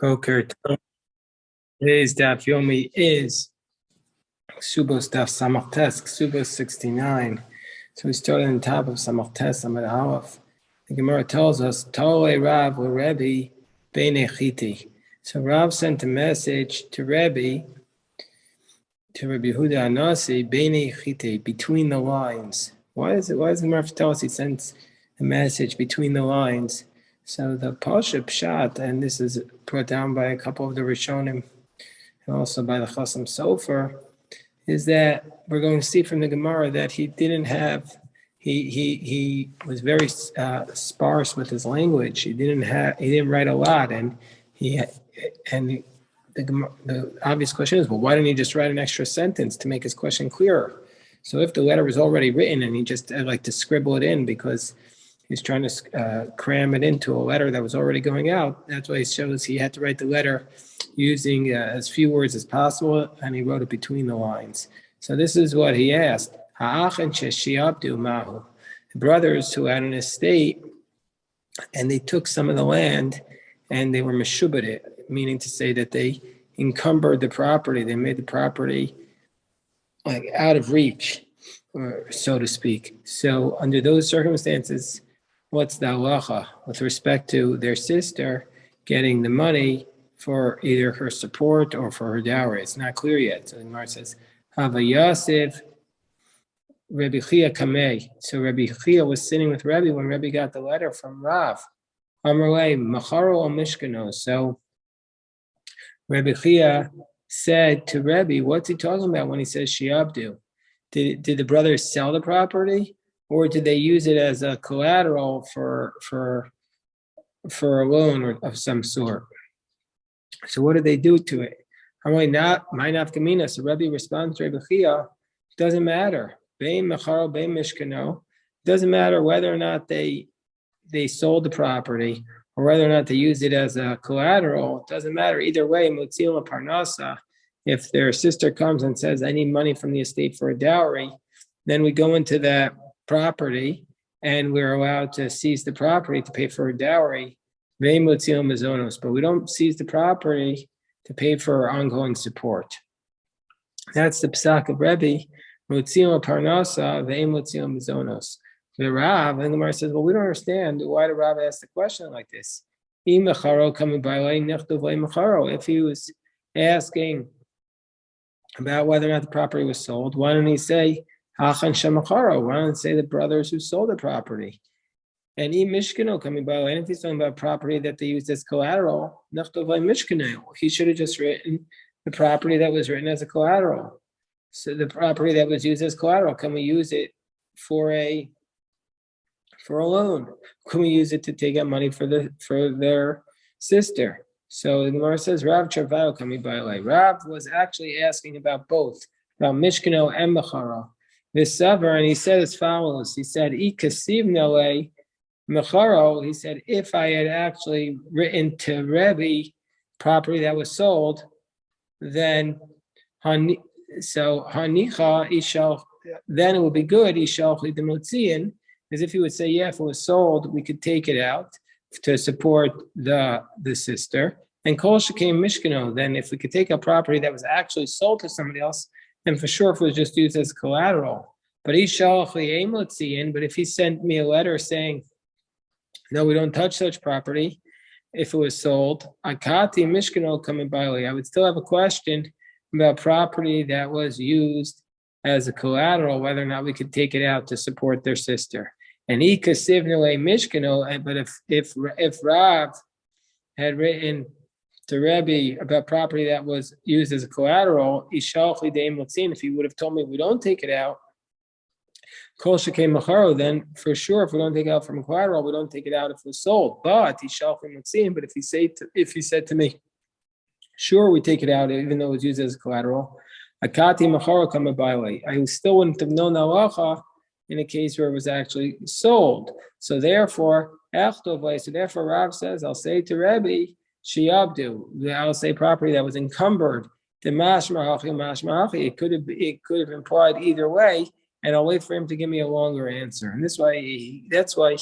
Okay, today's daf yomi is Kesubos daf samachtes, Kesubos 69. So we started on top of samachtes amid aleph. The Gemara tells us, Tole Rav or Rebbe bene chiti. So Rav sent a message to Rebbe Yehuda Anasi bene chiti, between the lines. Why does the Gemara tell us he sends a message between the lines? So the Pasha Pshat, and this is brought down by a couple of the Rishonim, and also by the Chasam Sofer, is that we're going to see from the Gemara that he didn't have, he was very sparse with his language. He didn't write a lot, and the obvious question is, well, why didn't he just write an extra sentence to make his question clearer? So if the letter was already written and he just like to scribble it in because he's trying to cram it into a letter that was already going out, that's why he shows he had to write the letter using as few words as possible, and he wrote it between the lines. So this is what he asked. The brothers who had an estate, and they took some of the land, and they were meshubed, meaning to say that they encumbered the property. They made the property like out of reach, or so to speak. So under those circumstances, what's the halacha with respect to their sister getting the money for either her support or for her dowry? It's not clear yet. So the Gemara says, Hava Yosef, Rebbe Chia Kamei. So Rebbe Chia was sitting with Rebbe when Rebbe got the letter from Rav. Amarle Macharo al Mishkano. So Rebbe Chia said to Rebbe, what's he talking about when he says Shiabdu? Did the brothers sell the property, or did they use it as a collateral for a loan of some sort? So what did they do to it? So Rebbe responds to Rebbe Chia, doesn't matter. Bein macharo, bein mishkano. Doesn't matter whether or not they sold the property or whether or not they used it as a collateral. It doesn't matter either way. Mutzil parnasa. If their sister comes and says, I need money from the estate for a dowry, then we go into that property and we're allowed to seize the property to pay for a dowry. But we don't seize the property to pay for our ongoing support. That's the psak of Rebbe. Mutzil parnasa ve'im mutzil mizonos. The Rav, and the Gemara says, well, we don't understand why the Rav asked a question like this. If he was asking about whether or not the property was sold, why don't he say Hachan Shemacharo? Why don't he say the brothers who sold the property? And Mishkano coming by, and if he's talking about property that they used as collateral, he should have just written the property that was written as a collateral. So the property that was used as collateral, can we use it for a loan? Can we use it to take out money for their sister? So the Gemara says, Rav Charvao Kami Bailei. Rav was actually asking about both, about Mishkano and Mecharo. This Savar, and he said as follows. He said, Ikasivnale Mecharo. He said, if I had actually written to Rebbe property that was sold, then Hanicha Ishal, then it would be good, Ishal Chidemotzian, as if he would say, yeah, if it was sold, we could take it out to support the sister. And Kol Shekem Mishkano, then if we could take a property that was actually sold to somebody else, then for sure if it was just used as collateral. But but if he sent me a letter saying, no, we don't touch such property, if it was sold, Akati Mishkano coming by, I would still have a question about property that was used as a collateral, whether or not we could take it out to support their sister. And Ikasivnale Mishkano, but if Rav had written to Rebbe about property that was used as a collateral, if he would have told me we don't take it out, Kol Shekei Macharo, then for sure if we don't take it out from a collateral, we don't take it out if it was sold. But if he said to me, sure, we take it out even though it was used as a collateral, Akati Macharo Kamabaile, I still wouldn't have known halacha in a case where it was actually sold. So therefore, Rav says, I'll say to Rebbe, Shiabdu, I'll say property that was encumbered. It could have implied either way, and I'll wait for him to give me a longer answer. And that's why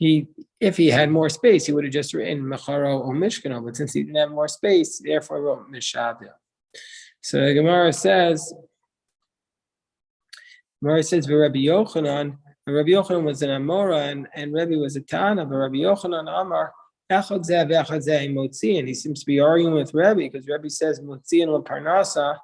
if he had more space, he would have just written Mecharo or Mishkano, but since he didn't have more space, therefore he wrote Mishabel. So the Gemara says, Rabbi Yochanan, Rabbi Yochanan was an Amora and Rabbi was a Tana, but Rabbi Yochanan Amar, Echad Zeh v'Echad Zeh Motziin. He seems to be arguing with Rabbi because Rabbi says Motziin leParnasa,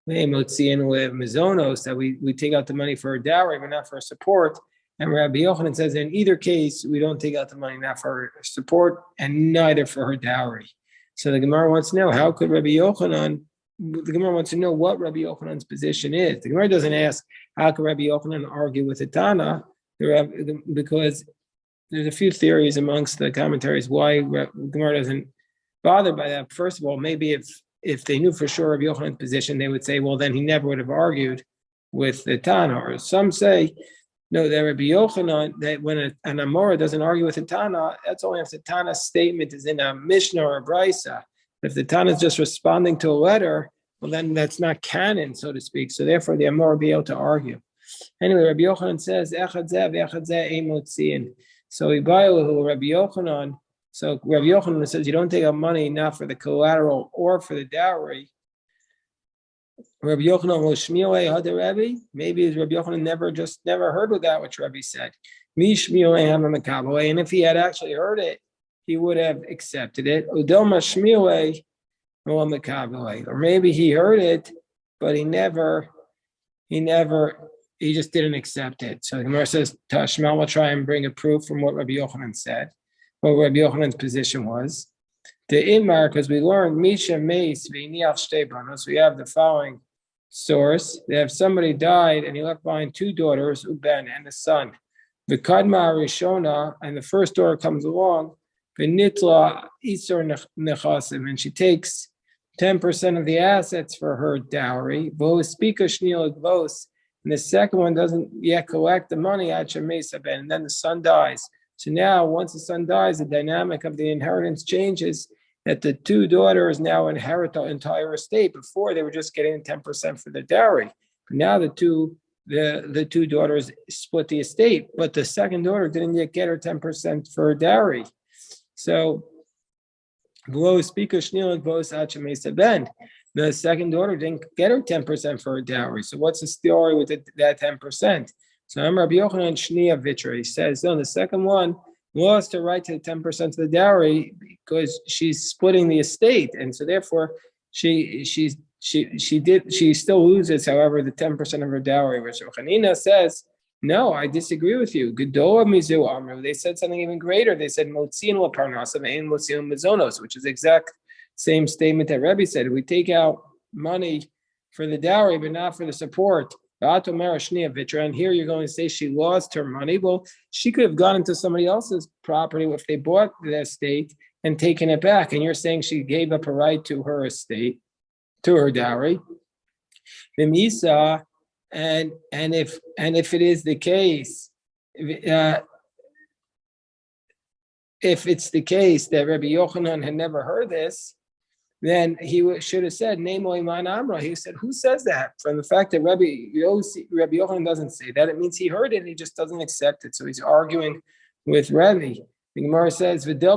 Motziin leMizonos, that we take out the money for a dowry, but not for support. And Rabbi Yochanan says in either case, we don't take out the money not for support and neither for her dowry. So the Gemara wants to know, how could Rabbi Yochanan, the Gemara wants to know what Rabbi Yochanan's position is. The Gemara doesn't ask, how could Rabbi Yochanan argue with the Tana? Because there's a few theories amongst the commentaries why the Gemara doesn't bother by that. First of all, maybe if they knew for sure Rabbi Yochanan's position, they would say, well, then he never would have argued with the Tana. Or some say, no, that Rabbi Yochanan, that when an Amora doesn't argue with a Tana, that's only if the Tana's statement is in a Mishnah or a Brisa. If the Tana is just responding to a letter, well, then that's not canon, so to speak. So therefore, the Amora will be able to argue. Anyway, Rabbi Yochanan says, Echad Zeh v'Echad Zeh ein motziin. So Rabbi Yochanan, so Rabbi Yochanan says you don't take out money not for the collateral or for the dowry. Rabbi Yochanan was Shmielei Hada Rebbe. Maybe Rabbi Yochanan never heard of that which Rebbe said. Mi Shmielei Hama Mekabelei. And if he had actually heard it, he would have accepted it. Udoma Shmielei Hama Mekabelei. Or maybe he heard it, but he just didn't accept it. So the Gemara says, Tashma will try and bring a proof from what Rabbi Yochanan said, what Rabbi Yochanan's position was. The Imar, because we learned Misha Meis V'Niach Shtei Banos, we have the following source. They have somebody died and he left behind two daughters, Uben and a son. The Kadma Rishona, and the first daughter comes along, V'Nitla Isur Nechasim, and she takes 10% of the assets for her dowry. V'Ho Spika Shniel Gvos, and the second one doesn't yet collect the money at Shemesa Ben, and then the son dies. So now, once the son dies, the dynamic of the inheritance changes, that the two daughters now inherit the entire estate. Before, they were just getting 10% for the dowry. But now the two daughters split the estate, but the second daughter didn't yet get her 10% for her dowry. So, the second daughter didn't get her 10% for her dowry. So what's the story with that 10%? So Rabbi Yochanan Shnia Vitra, he says, no, the second one lost her right to the 10% of the dowry because she's splitting the estate, and so therefore she still loses, however, the 10% of her dowry. Which Chanina says, no, I disagree with you. Gedola mizu amru. They said something even greater. They said motzin leparnasa ein motzin mizonos, which is exact same statement that Rebbe said. We take out money for the dowry, but not for the support. And here you're going to say she lost her money. Well, she could have gone into somebody else's property if they bought the estate and taken it back. And you're saying she gave up a right to her estate, to her dowry. And if it is the case, if it's the case that Rabbi Yochanan had never heard this, then he should have said, Nemo Iman Amra. He said, who says that? From the fact that Rabbi Yochanan doesn't say that, it means he heard it and he just doesn't accept it. So he's arguing with Rabbi. The Gemara says, no,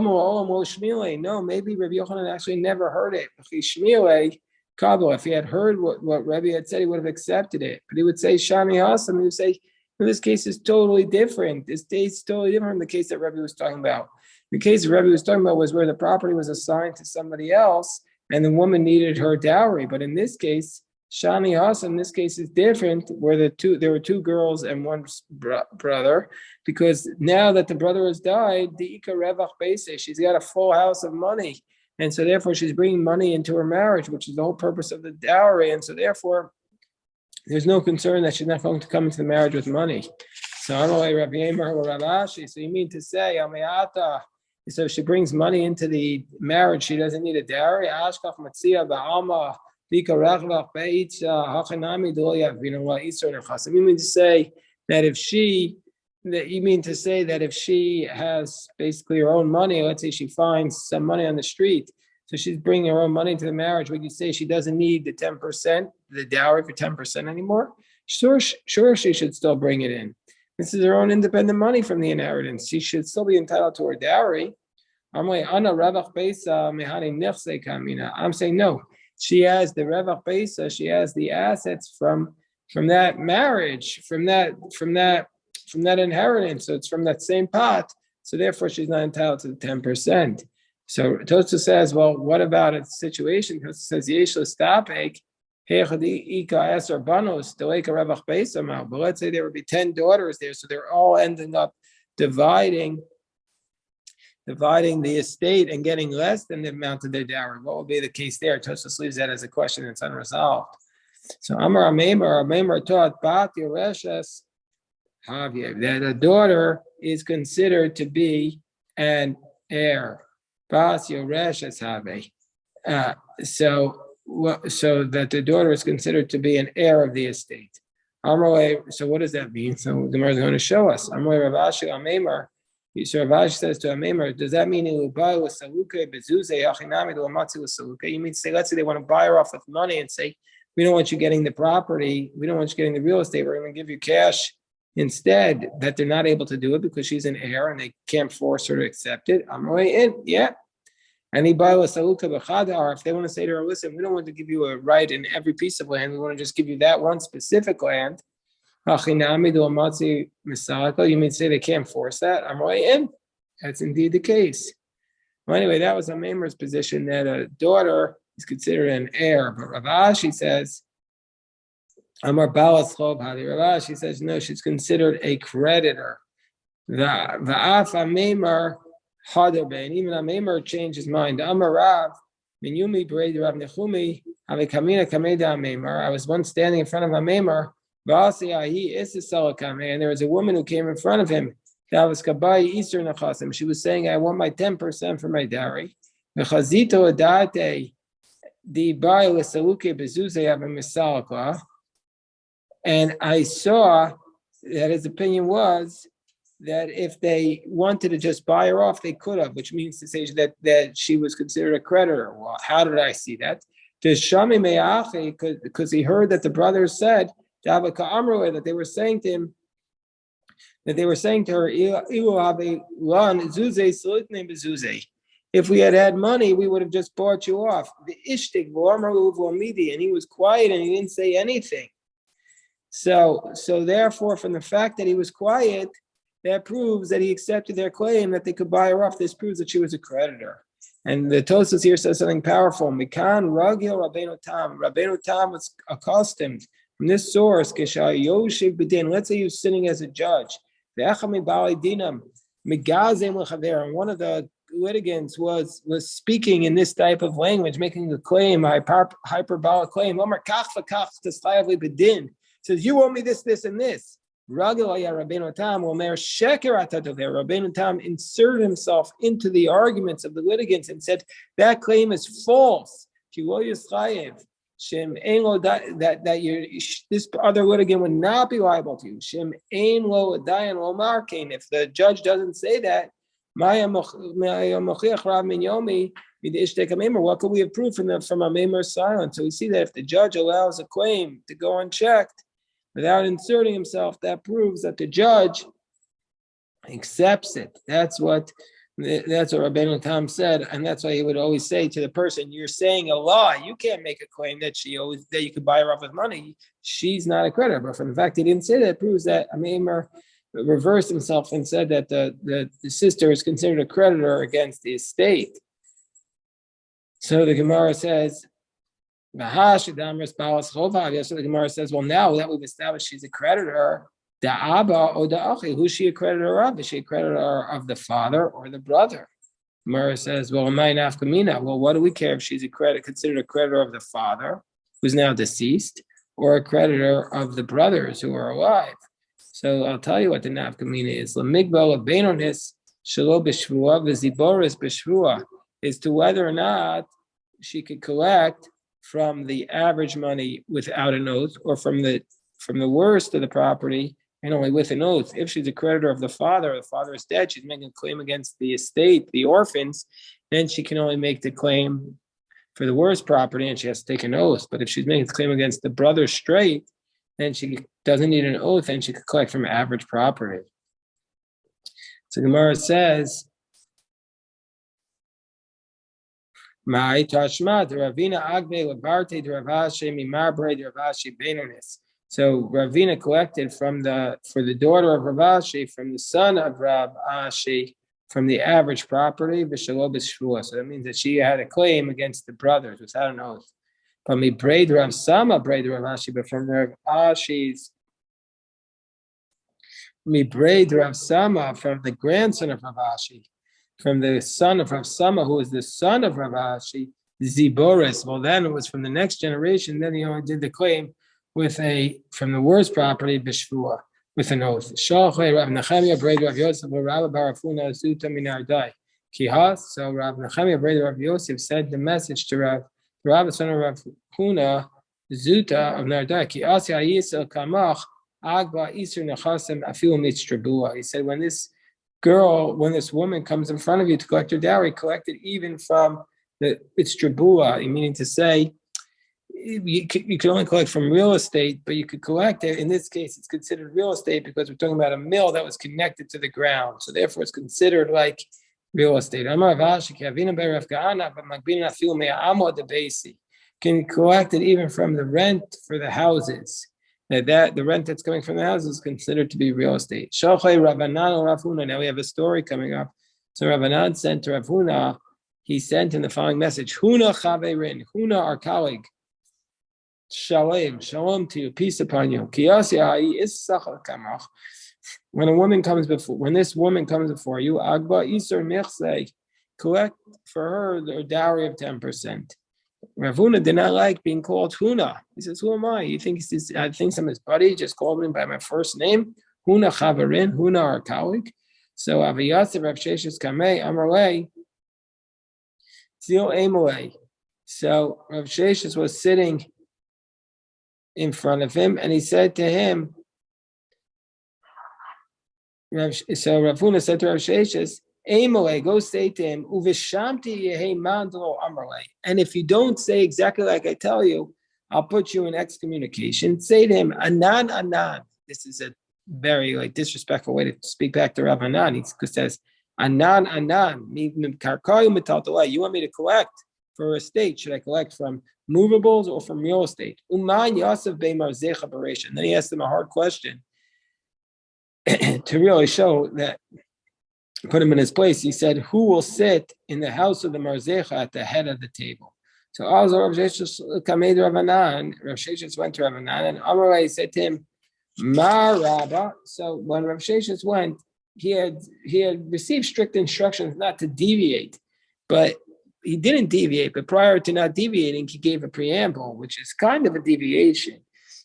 maybe Rabbi Yochanan actually never heard it. If he had heard what Rabbi had said, he would have accepted it. But he would say, Shani Hasam, he would say, this case is totally different. This case is totally different from the case that Rabbi was talking about. The case Rabbi was talking about was where the property was assigned to somebody else and the woman needed her dowry. But in this case, Shani Hassan, this case is different, where there were two girls and one brother, because now that the brother has died, the Ika Revach Beise, she's got a full house of money. And so therefore she's bringing money into her marriage, which is the whole purpose of the dowry. And so therefore, there's no concern that she's not going to come into the marriage with money. So I don't know, Rabbi Yemer or Rav Ashi. So you mean to say, Ameata, so if she brings money into the marriage, she doesn't need a dowry? Ashkach Matzia Ba'alma Lika Rachvach Beitza Hachanami Doya Vinawah Isur Nechas. You mean to say that if she has basically her own money, let's say she finds some money on the street, so she's bringing her own money into the marriage, would you say she doesn't need the 10%, the dowry for 10% anymore? Sure, she should still bring it in. This is her own independent money from the inheritance. She should still be entitled to her dowry. I'm saying no. She has the revach beisa. She has the assets from that marriage, from that inheritance. So it's from that same pot. So therefore, she's not entitled to the 10%. So Tosfos says, well, what about a situation? Tosfos says, Yesh l'stapek. But let's say there would be 10 daughters there, so they're all ending up dividing the estate and getting less than the amount of their dowry. What will be the case there? Tosfos leaves that as a question that's unresolved. So Amar Amemar taught Bat Yoreshes Havyev, that a daughter is considered to be an heir. Bat Yoreshes Havyev. So that the daughter is considered to be an heir of the estate. So what does that mean? So the Gemara is going to show us. So Rav says to Amemar, does that mean you mean say, let's say they want to buy her off with money and say, we don't want you getting the property, we don't want you getting the real estate, we're going to give you cash instead, that they're not able to do it because she's an heir and they can't force her to accept it. Yeah. And if they want to say to her, listen, we don't want to give you a right in every piece of land, we want to just give you that one specific land. You mean say they can't force that? That's indeed the case. Well, anyway, that was Amemar's position, that a daughter is considered an heir. But Rav Ashi says, Amar Balas Chov Hadi. Rav Ashi says, no, she's considered a creditor. Va'af Amemar Haderbein. Even Amemar changed his mind. Amar Rav, Minyumi Bered Rav Nechumi, Avikamina Kameda Amemar. I was once standing in front of Amemar, and there was a woman who came in front of him. That was Kabai Easter Nachasim. She was saying, I want my 10% for my dowry. And I saw that his opinion was that if they wanted to just buy her off, they could have, which means to say that she was considered a creditor. Well, how did I see that? Because he heard that the brothers said, that they were saying to him, her, if we had money, we would have just bought you off. And he was quiet and he didn't say anything. So therefore, from the fact that he was quiet, that proves that he accepted their claim that they could buy her off. This proves that she was a creditor. And the Tosfos here says something powerful. Mikan Ragil Rabbeinu Tam. Rabbeinu Tam was accustomed from this source. Let's say he was sitting as a judge. And one of the litigants was speaking in this type of language, making a claim, a hyperbolic claim. Says, you owe me this, this, and this. Rabbeinu Tam inserted himself into the arguments of the litigants and said, that claim is false. This other litigant would not be liable to you. If the judge doesn't say that, what could we have proved from Amemar's silence? So we see that if the judge allows a claim to go unchecked without inserting himself, that proves that the judge accepts it. That's what Rabbeinu Tam said, and that's why he would always say to the person, "You're saying a lie. You can't make a claim that that you could buy her off with money. She's not a creditor." But from the fact he didn't say that, proves that Amemar reversed himself and said that the sister is considered a creditor against the estate. So the Gemara says, so the Gemara says, well, now that we've established she's a creditor, the Abba or the Achi, who's she a creditor of? Is she a creditor of the father or the brother? Gemara says, well, what do we care if she's considered a creditor of the father, who's now deceased, or a creditor of the brothers who are alive? So I'll tell you what the nafkamina is. Is to whether or not she could collect from the average money without an oath, or from the worst of the property and only with an oath. If she's a creditor of the father is dead, she's making a claim against the estate, the orphans, then she can only make the claim for the worst property and she has to take an oath. But if she's making a claim against the brother straight, then she doesn't need an oath, and she could collect from average property. So Gemara says, "My tashma Ravina agbe labarte Ravashi mimarbre Ravashi benonis." So Ravina collected for the daughter of Ravashi from the son of Ravashi from the average property b'shalo b'shvua. So that means that she had a claim against the brothers without an oath. From the braid Rav Sama braid Ravashi, but from Ravashi's me braid Rav Sama from the grandson of Ravashi, from the son of Rav Sama, who is the son of Ravashi, Ziboris. Well, then it was from the next generation. Then he only did the claim from the worst property, Bishvua, with an oath. Shalchay Rav Nechemia braid Rav Yosef Rav Barafuna Zuta Minardai Kihas. So Rav Nechemia braid Rav Yosef said the message to Rav son of Rav Huna Zuta of Nardai Kihas Yisel Kamach. He said, when this woman comes in front of you to collect her dowry, collect it even from the itztrabua, meaning to say, you can only collect from real estate, but you could collect it. In this case, it's considered real estate because we're talking about a mill that was connected to the ground. So therefore, it's considered like real estate. Can you collect it even from the rent for the houses? That the rent that's coming from the house is considered to be real estate. Now we have a story coming up. So Ravanan sent to Rav Huna, he sent in the following message: Huna chaverin, Huna our colleague, shalom to you, peace upon you. When this woman comes before you, Agba Isur Michse, collect for her the dowry of 10%. Rav Huna did not like being called Huna. He says, "Who am I? He thinks I think I'm his buddy. Just called him by my first name. Huna Chavarin, Huna our colleague." So Aviyatzav Rav Sheshes Kamei Amarlei Zil Amalei. So Rav Sheshes was sitting in front of him, and he said to him, so Rav Huna said to Rav Sheshes, Amalei, go say to him, Uvishamti Yehe Mandalo Amarlei. And if you don't say exactly like I tell you, I'll put you in excommunication. Say to him, Anan, Anan. This is a very disrespectful way to speak back to Rav Hanan. He says, Anan, Anan. You want me to collect for a estate? Should I collect from movables or from real estate? Uman Yosef Beimar Zecha Beresh. And then he asked him a hard question to really show that, put him in his place. He said, who will sit in the house of the Marzecha at the head of the table? So also Rav Sheshes went to Rav Hanan, and Amalei said to him, Ma Rabba. So when Rav Sheshes went, he had received strict instructions not to deviate, but he didn't deviate. But prior to not deviating, he gave a preamble, which is kind of a deviation.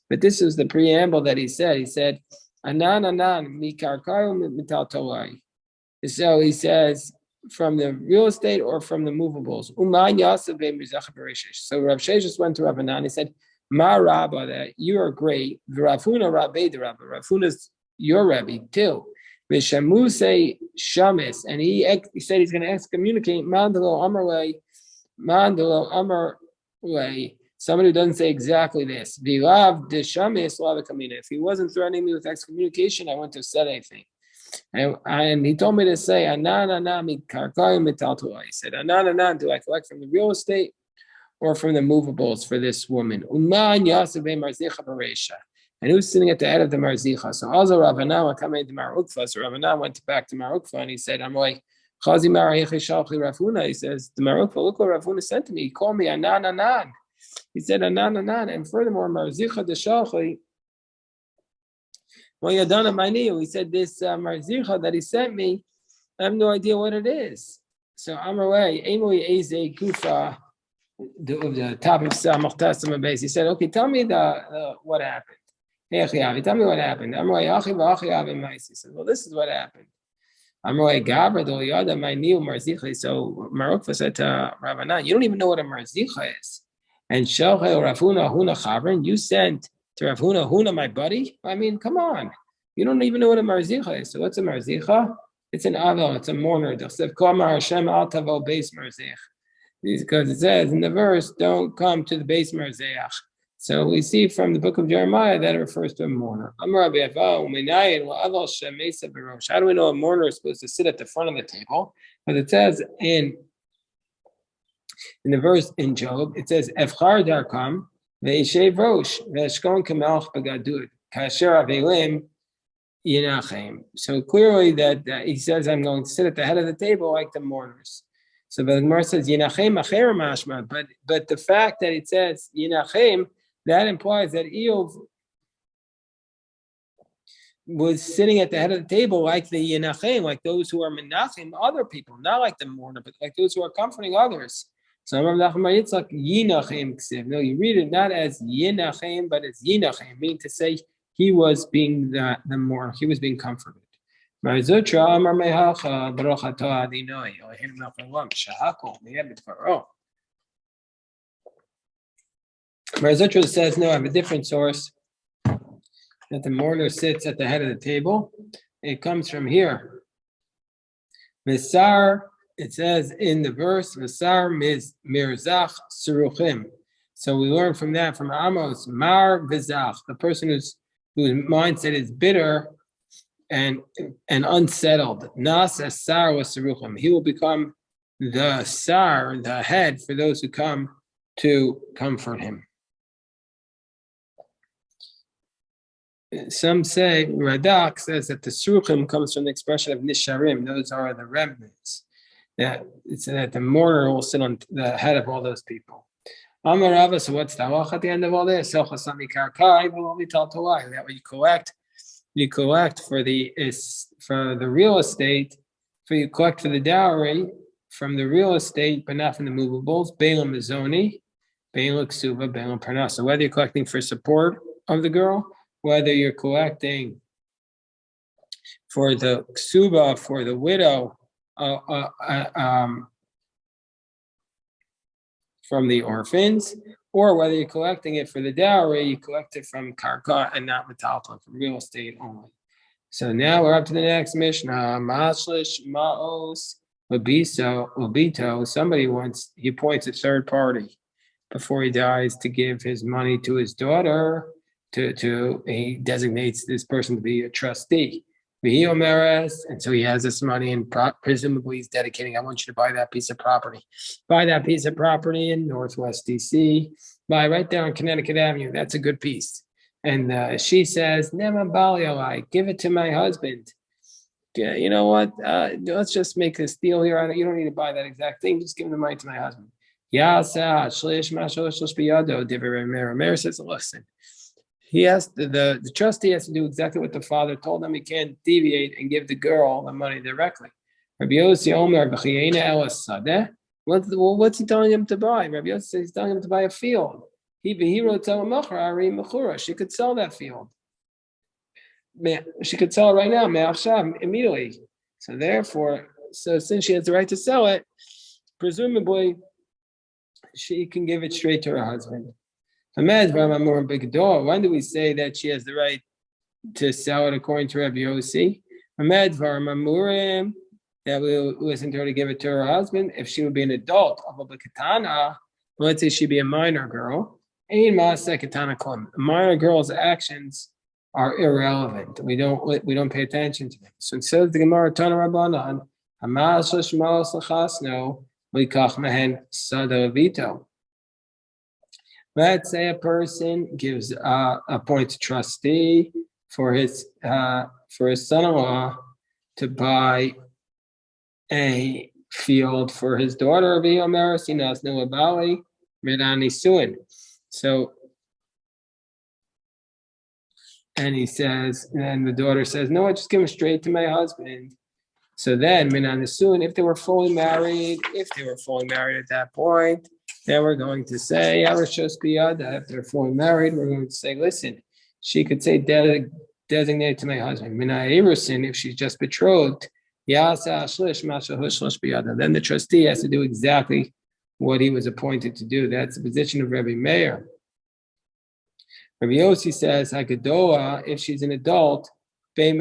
But this was the preamble that he said. He said, Anan Anan mikarkayu mital tolai. So he says, from the real estate or from the movables. So Rav Sheshes went to Rav Hanan. He said, Ma Rabba, that you are great. Rav Huna Rabbe de Rabba. Rav Huna's your Rebbe too. Vishamuse Shamis. And he said he's going to excommunicate Mandalo Amarlei. Somebody who doesn't say exactly this. Vilav de Shamis Lavakamina. If he wasn't threatening me with excommunication, I wouldn't have said anything. And he told me to say, Anan Anan mikarkayu mital tolai. He said, Anan Anan, do I collect from the real estate or from the movables for this woman? Uman Yosef Marzicha Beresha. And who's sitting at the head of the Marzicha? So also Rav Hanan came to Mar Ukfa. So Rav Hanan went back to Mar Ukfa and he said, I'm like, Chazi Marahichi Shalchi Rav Huna. He says, the Mar Ukfa, look what Rav Huna sent to me. He called me Anan Anan. He said, Anan Anan. And furthermore, Marzicha de Shalchi. He said, this Marzicha that he sent me, I have no idea what it is. So Amarlei, Emoi Eze Kufa, the top of Samach Testament base. He said, okay, tell me what happened. Hey, tell me what happened. Amarlei, he said, well, this is what happened. Amarlei, Gabra, Dolyada, my new Marzicha. So Marukva said to Rav Hanan, you don't even know what a Marzicha is. And Shalchei Rav Huna Chavrin, you sent to Rav Huna, my buddy? I mean, come on. You don't even know what a marzicha is. So what's a marzicha? It's an avel, it's a mourner. Because it says in the verse, don't come to the base marzeach. So we see from the book of Jeremiah that it refers to a mourner. How do we know a mourner is supposed to sit at the front of the table? But it says in the verse in Job, it says, Evchar darkam, ve'ishev rosh, ve'eshkon kamelch begadud, kasher avelim yinachem. So clearly that he says, I'm going to sit at the head of the table like the mourners. So the Gemara says, Yinachem acher mashma, but the fact that it says Yinachem, that implies that Eov was sitting at the head of the table like the Yinachem, like those who are menachim other people, not like the mourner, but like those who are comforting others. So it's like Yinachem ksiv. No, you read it not as Yinachem, but as Yinachem, meaning to say he was being the mourner, he was being comforted. Marzutra Amar Mehacha Baruch Atah Adinoi Elohim Melech Haolam Shehakol Miyeh B'Tvaro. Marzutra says, no, I have a different source, that the mourner sits at the head of the table. It comes from here. Misar, it says in the verse, Misar Mirzach Seruchim. So we learn from that, from Amos, Mar Vizach, the person whose mindset is bitter and unsettled. Nas Sar was Seruchim. He will become the Sar, the head, for those who come to comfort him. Some say, Radak says that the Seruchim comes from the expression of Nisharim. Those are the remnants. That it's that the mourner will sit on the head of all those people. Amar Rava, so what's the halach at the end of all this? That what you collect for the real estate, you collect for the dowry from the real estate, but not from the movables. Beilam Mizoni, Beilam Ksuba, Beilam Parnas. So whether you're collecting for support of the girl, whether you're collecting for the ksuba, for the widow, from the orphans, or whether you're collecting it for the dowry, you collect it from karka and not metalton, from real estate only. So now we're up to the next Mishnah. Mashlish ma'os ubito. Somebody he appoints a third party before he dies to give his money to his daughter. He designates this person to be a trustee. And so he has this money, and presumably he's dedicating, I want you to buy that piece of property. Buy that piece of property in Northwest DC. Buy right there on Connecticut Avenue. That's a good piece. And she says, Nema bali alai, give it to my husband. Yeah, you know what? Let's just make this deal here. You don't need to buy that exact thing. Just give the money to my husband. Mary says, listen. He has the trustee has to do exactly what the father told him. He can't deviate and give the girl the money directly. Rabbi Yossi Omer v'chiyena el sadeh. What's he telling him to buy? Rabbi Yossi says he's telling him to buy a field. She could sell that field. She could sell it right now, immediately. So therefore, since she has the right to sell it, presumably she can give it straight to her husband. When do we say that she has the right to sell it according to Rabbi Yossi? That we'll listen to her to give it to her husband if she would be an adult. Let's say she'd be a minor girl. A minor girl's actions are irrelevant. We don't pay attention to them. So instead of the Gemara Tana Rabbanan, let's say a person gives appoints a trustee for his son-in-law to buy a field for his daughter. So, and he says, and the daughter says, "No, I just give him straight to my husband." So then, if they were fully married at that point, then we're going to say, that if they're fully married, we're going to say, listen, she could say designate to my husband. If she's just betrothed, then the trustee has to do exactly what he was appointed to do. That's the position of Rabbi Meir. Rabbi Yossi says, if she's an adult, if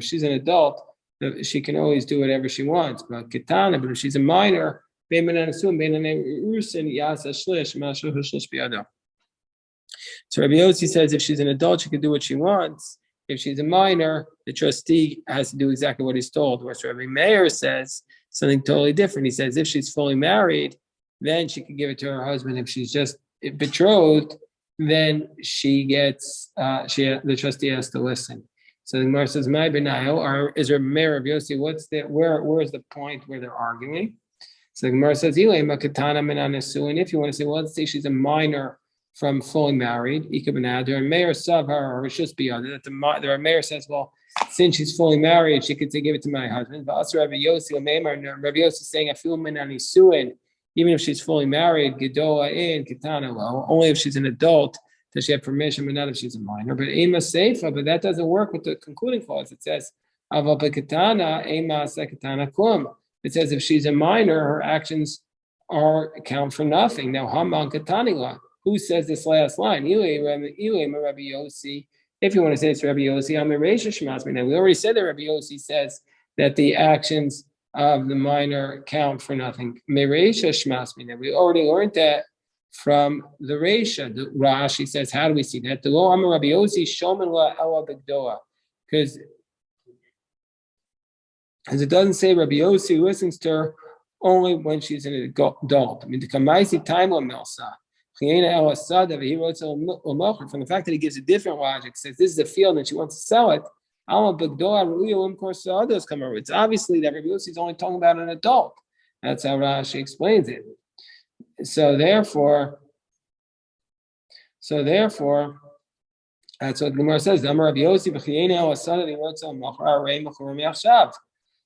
she's an adult, she can always do whatever she wants. But if she's a minor, So Rabbi Yossi says if she's an adult, she can do what she wants. If she's a minor, the trustee has to do exactly what he's told. Whereas Rabbi Meir says something totally different. He says if she's fully married, then she can give it to her husband. If she's just betrothed, then she gets the trustee has to listen. So the Gemara says, "My benayo," or is Rabbi Meir of Yossi? Where's the point where they're arguing? So the Gemara says, and if you want to say, well, let's say she's a minor from fully married, and Meir sav her, or just be other. That the Meir says, well, since she's fully married, she could say, give it to my husband. But also Rabbi Yossi is saying, I feel even if she's fully married, Gedoa in Kitana, well, only if she's an adult does she have permission, but not if she's a minor. But Ema Seifa, but that doesn't work with the concluding clause. It says, Ava Kitana, Ema Sekitana Kum. It says if she's a minor, her actions count for nothing. Now, Haman Katanila, who says this last line? Rabbi Yossi. If you want to say it's Rabbi Yossi, now we already said that Rabbi Yossi says that the actions of the minor count for nothing. We already learned that from the Reisha. The Rashi says, how do we see that? Because as it doesn't say Rabbi Yossi listens to her only when she's an adult. I mean, the Kamaisi time Milsa. From the fact that he gives a different logic, says this is a field and she wants to sell it. It's obviously that Rabbi Yossi is only talking about an adult. That's how Rashi explains it. So therefore, that's what the Gemara says.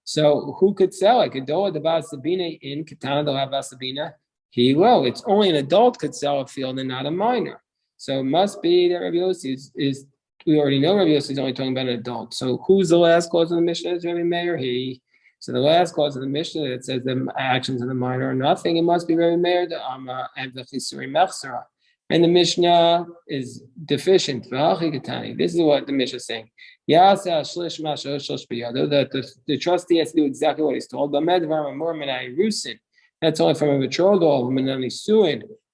So who could sell it? In Katana he will. It's only an adult could sell a field and not a minor. So it must be that Rabbi Yossi is we already know Rabbi Yossi is only talking about an adult. So who's the last clause of the Mishnah? Is Rabbi Meir? He. So the last clause of the Mishnah that says the actions of the minor are nothing, it must be Rabbi Meir, and the Mishnah is deficient. This is what the Mishnah is saying. That the trustee has to do exactly what he's told. That's only from a betrothal,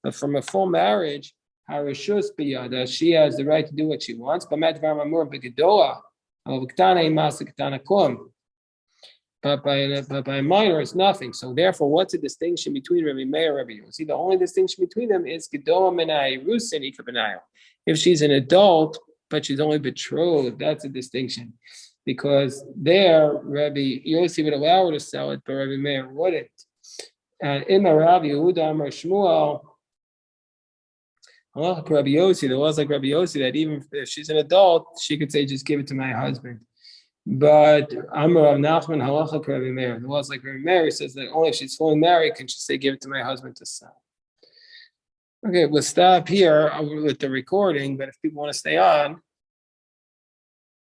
but from a full marriage, that she has the right to do what she wants. But by a minor, it's nothing. So therefore, what's the distinction between Rabbi Meir and Rabbi Yossi? The only distinction between them is if she's an adult, but she's only betrothed, that's a distinction. Because there, Rabbi Yossi would allow her to sell it, but Rabbi Meir wouldn't. And in Rabbi Yehuda Amar Shmuel, Rabbi Yossi, the laws like Rabbi Yossi that even if she's an adult, she could say, just give it to my husband. But Amar Rav Nachman halacha Rabbi Meir. The laws like Rabbi Meir says that only if she's fully married can she say, give it to my husband to sell. Okay, we'll stop here with the recording, but if people want to stay on,